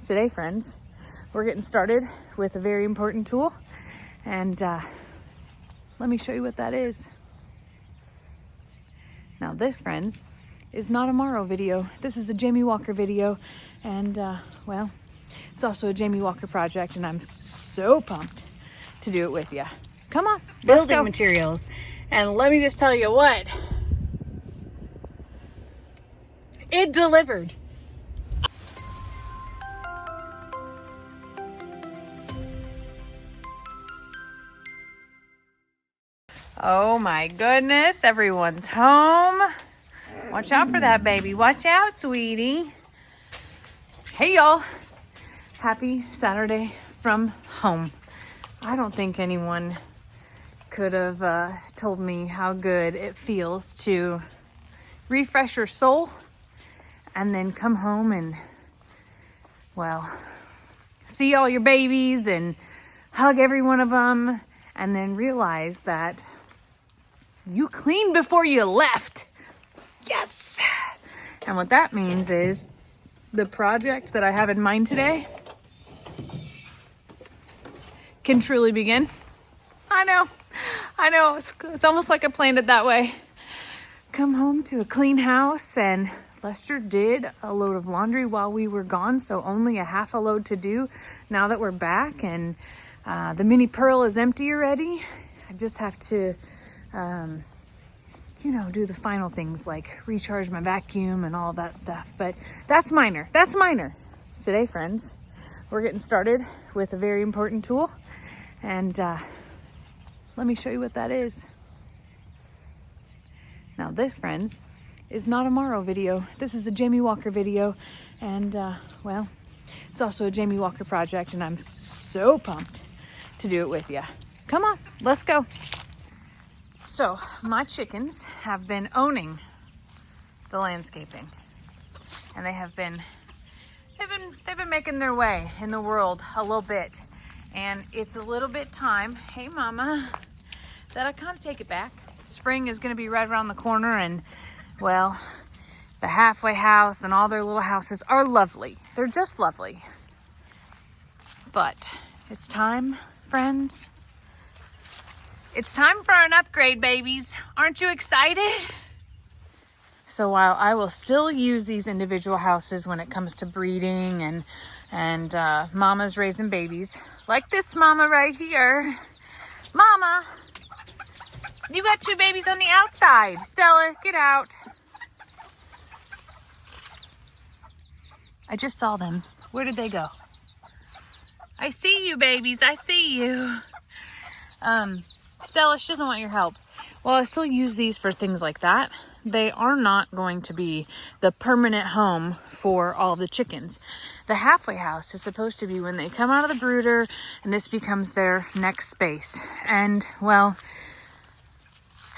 Today, friends, we're getting started with a very important tool, and let me show you what that is. Now this, friends, is not a Morrow video. This is a Jamie Walker video, and well, it's also a Jamie Walker project, and I'm so pumped to do it with you. Come on, let's go. Building materials. And let me just tell you what, it delivered. Oh my goodness, everyone's home. Watch out for that baby. Watch out, sweetie. Hey y'all. Happy Saturday from home. I don't think anyone could have told me how good it feels to refresh your soul and then come home and, well, see all your babies and hug every one of them and then realize that you cleaned before you left. Yes! And what that means is the project that I have in mind today can truly begin. I know. It's almost like I planned it that way. Come home to a clean house, and Lester did a load of laundry while we were gone, so only a half a load to do now that we're back, and the mini Pearl is empty already. I just have to do the final things like recharge my vacuum and all that stuff. But that's minor. Today, friends, we're getting started with a very important tool. And let me show you what that is. Now this, friends, is not a Morrow video. This is a Jamie Walker video. And well, it's also a Jamie Walker project. And I'm so pumped to do it with you. Come on, let's go. So my chickens have been owning the landscaping, and they've been making their way in the world a little bit, and it's a little bit time, hey mama, that I kind of take it back. Spring is going to be right around the corner, and well, the halfway house and all their little houses are lovely. They're just lovely. But it's time, friends. It's time for an upgrade, babies. Aren't you excited? So while I will still use these individual houses when it comes to breeding and mamas raising babies, like this mama right here. Mama, you got two babies on the outside. Stella, get out. I just saw them. Where did they go? I see you, babies. I see you. Stella, she doesn't want your help. Well, I still use these for things like that. They are not going to be the permanent home for all the chickens. The halfway house is supposed to be when they come out of the brooder and this becomes their next space. And well,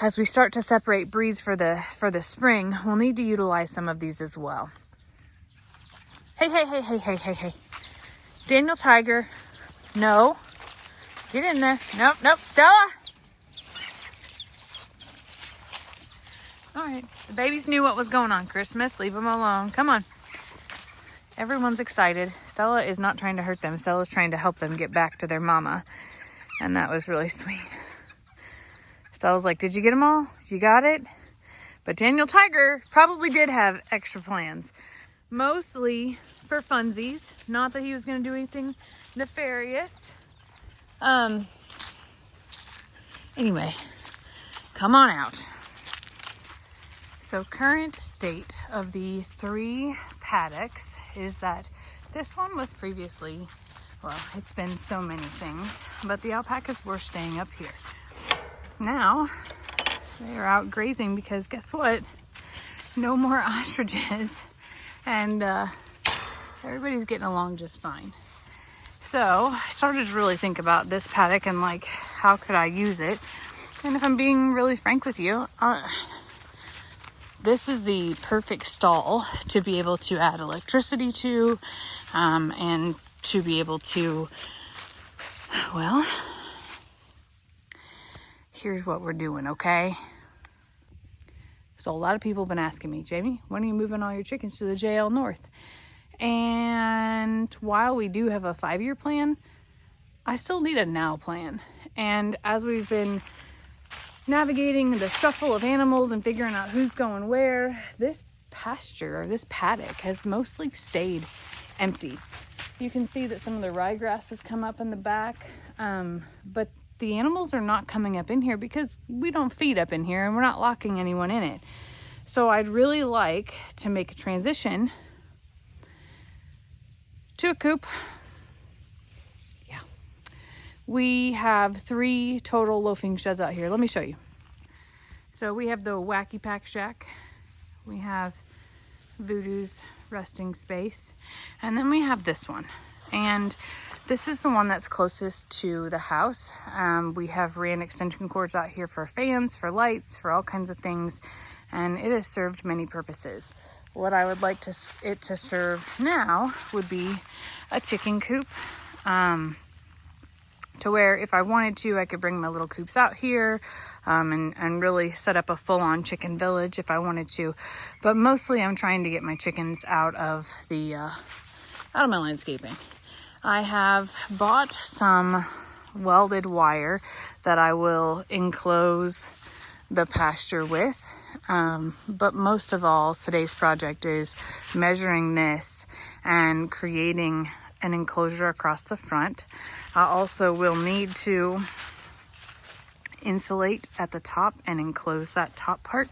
as we start to separate breeds for the spring, we'll need to utilize some of these as well. Hey. Daniel Tiger, no. Get in there. Nope, Stella. All right, the babies knew what was going on. Christmas, leave them alone. Come on. Everyone's excited. Stella is not trying to hurt them. Stella's trying to help them get back to their mama. And that was really sweet. Stella's like, did you get them all? You got it? But Daniel Tiger probably did have extra plans. Mostly for funsies. Not that he was going to do anything nefarious. Anyway, come on out. So current state of the 3 paddocks is that this one was previously, well, it's been so many things, but the alpacas were staying up here. Now they are out grazing because guess what? No more ostriches, and everybody's getting along just fine. So I started to really think about this paddock and like, how could I use it? And if I'm being really frank with you, this is the perfect stall to be able to add electricity to, and to be able to, well, here's what we're doing, okay? So a lot of people have been asking me, Jamie, when are you moving all your chickens to the JL North? And while we do have a 5-year plan, I still need a now plan. And as we've been navigating the shuffle of animals and figuring out who's going where, this pasture or this paddock has mostly stayed empty. You can see that some of the ryegrass has come up in the back, but the animals are not coming up in here because we don't feed up in here and we're not locking anyone in it. So I'd really like to make a transition to a coop. Yeah. We have 3 total loafing sheds out here. Let me show you. So we have the Wacky Pack Shack. We have Voodoo's resting space. And then we have this one. And this is the one that's closest to the house. We have ran extension cords out here for fans, for lights, for all kinds of things. And it has served many purposes. What I would like it to serve now would be a chicken coop. To where if I wanted to, I could bring my little coops out here and really set up a full-on chicken village if I wanted to. But mostly I'm trying to get my chickens out of my landscaping. I have bought some welded wire that I will enclose the pasture with. But most of all, today's project is measuring this and creating an enclosure across the front. I also will need to insulate at the top and enclose that top part.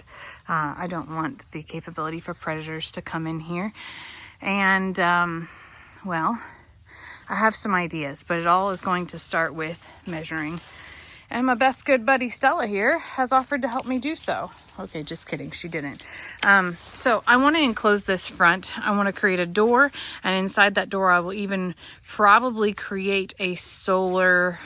I don't want the capability for predators to come in here. And, well, I have some ideas, but it all is going to start with measuring. And my best good buddy Stella here has offered to help me do so. Okay, just kidding, she didn't. So I want to enclose this front. I want to create a door, and inside that door I will even probably create a solar,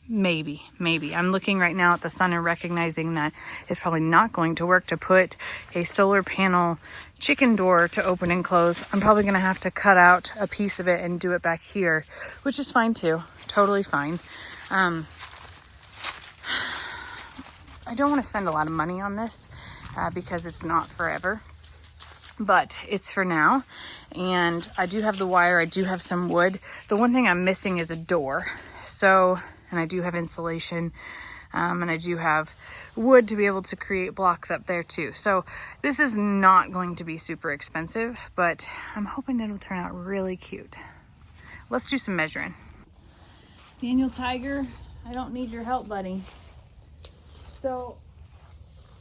maybe. I'm looking right now at the sun and recognizing that it's probably not going to work to put a solar panel chicken door to open and close. I'm probably going to have to cut out a piece of it and do it back here, which is fine too, totally fine. I don't want to spend a lot of money on this because it's not forever, but it's for now. And I do have the wire. I do have some wood. The one thing I'm missing is a door. So, and I do have insulation, and I do have wood to be able to create blocks up there too. So this is not going to be super expensive, but I'm hoping it'll turn out really cute. Let's do some measuring. Daniel Tiger, I don't need your help, buddy. So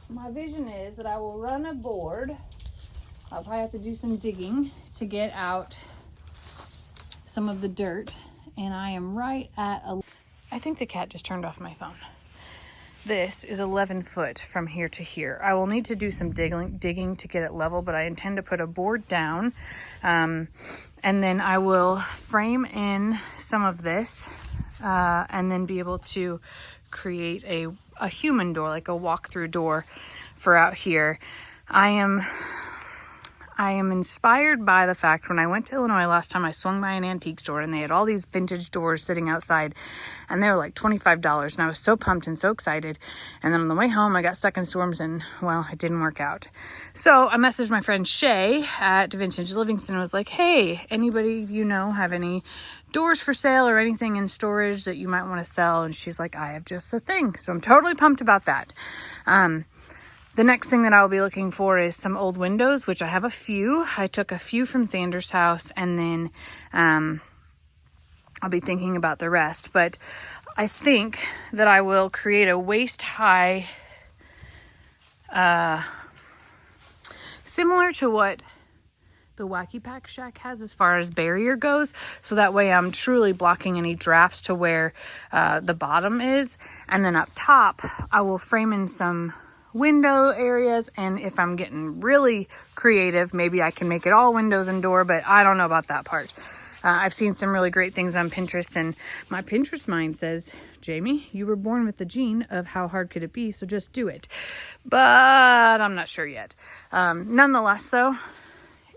my vision is that I will run a board. I'll probably have to do some digging to get out some of the dirt. And I am right at I think the cat just turned off my phone. This is 11 foot from here to here. I will need to do some digging to get it level, but I intend to put a board down. And then I will frame in some of this and then be able to create a human door, like a walk-through door for out here. I am inspired by the fact when I went to Illinois last time, I swung by an antique store and they had all these vintage doors sitting outside and they were like $25 and I was so pumped and so excited. And then on the way home, I got stuck in storms and, well, it didn't work out. So I messaged my friend Shay at Vintage Livingston and was like, hey, anybody you know have any doors for sale or anything in storage that you might want to sell? And she's like, I have just the thing. So I'm totally pumped about that. The next thing that I'll be looking for is some old windows, which I have a few. I took a few from Xander's house, and then I'll be thinking about the rest. But I think that I will create a waist-high, similar to what the Wacky Pack Shack has as far as barrier goes. So that way I'm truly blocking any drafts to where the bottom is. And then up top, I will frame in some window areas, and if I'm getting really creative, maybe I can make it all windows and door, but I don't know about that part. I've seen some really great things on Pinterest, and my Pinterest mind says, Jamie, you were born with the gene of how hard could it be, so just do it. But I'm not sure yet. Nonetheless, though,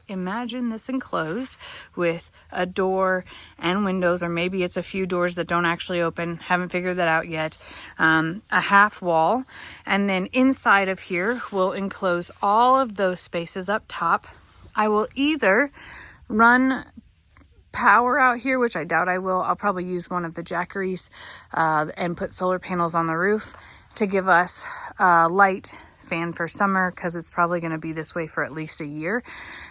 imagine this enclosed with a door and windows, or maybe it's a few doors that don't actually open. Haven't figured that out yet. A half wall, and then inside of here we'll enclose all of those spaces up top. I will either run power out here, which I doubt I will. I'll probably use one of the Jackeries and put solar panels on the roof to give us light fan for summer, because it's probably going to be this way for at least a year.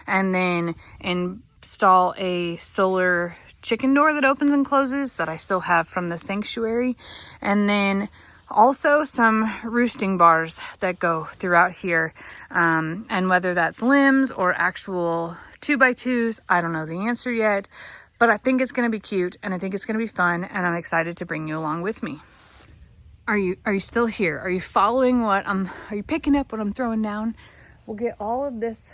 And then install a solar chicken door that opens and closes that I still have from the sanctuary. And then also some roosting bars that go throughout here. And whether that's limbs or actual 2x2s, I don't know the answer yet, but I think it's going to be cute and I think it's going to be fun, and I'm excited to bring you along with me. Are you still here? Are you following are you picking up what I'm throwing down? We'll get all of this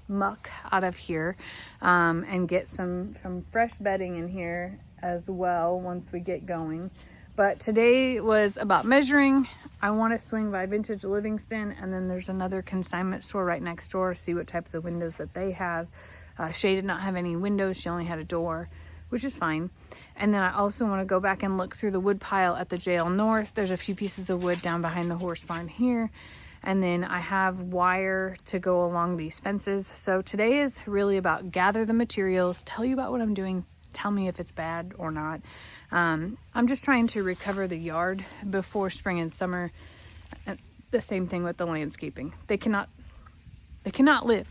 muck out of here and get some fresh bedding in here as well once we get going. But today was about measuring. I want to swing by Vintage Livingston, and then there's another consignment store right next door, see what types of windows that they have. Shay did not have any windows, she only had a door, which is fine. And then I also want to go back and look through the wood pile at the jail north. There's a few pieces of wood down behind the horse barn here. And then I have wire to go along these fences. So today is really about gather the materials, tell you about what I'm doing, tell me if it's bad or not. I'm just trying to recover the yard before spring and summer. The same thing with the landscaping. They cannot live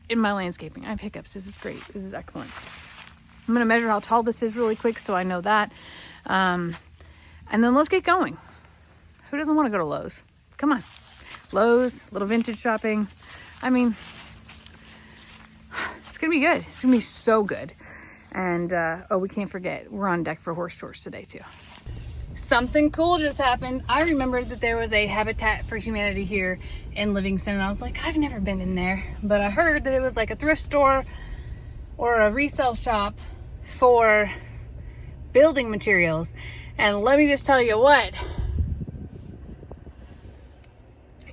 in my landscaping. I have hiccups. This is great. This is excellent. I'm going to measure how tall this is really quick so I know that. And then let's get going. Who doesn't want to go to Lowe's? Come on. Lowe's, little vintage shopping. I mean, it's going to be good. It's going to be so good. And, we can't forget, we're on deck for horse tours today too. Something cool just happened. I remembered that there was a Habitat for Humanity here in Livingston, and I was like, I've never been in there. But I heard that it was like a thrift store or a resale shop for building materials. And let me just tell you what,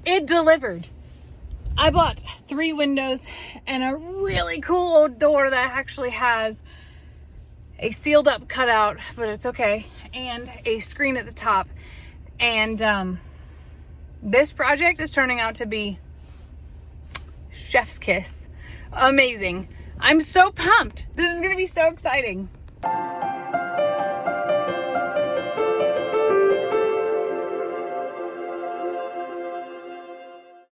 it delivered. I bought 3 windows and a really cool old door that actually has a sealed up cutout, but it's okay, and a screen at the top. And this project is turning out to be chef's kiss. Amazing. I'm so pumped. This is going to be so exciting.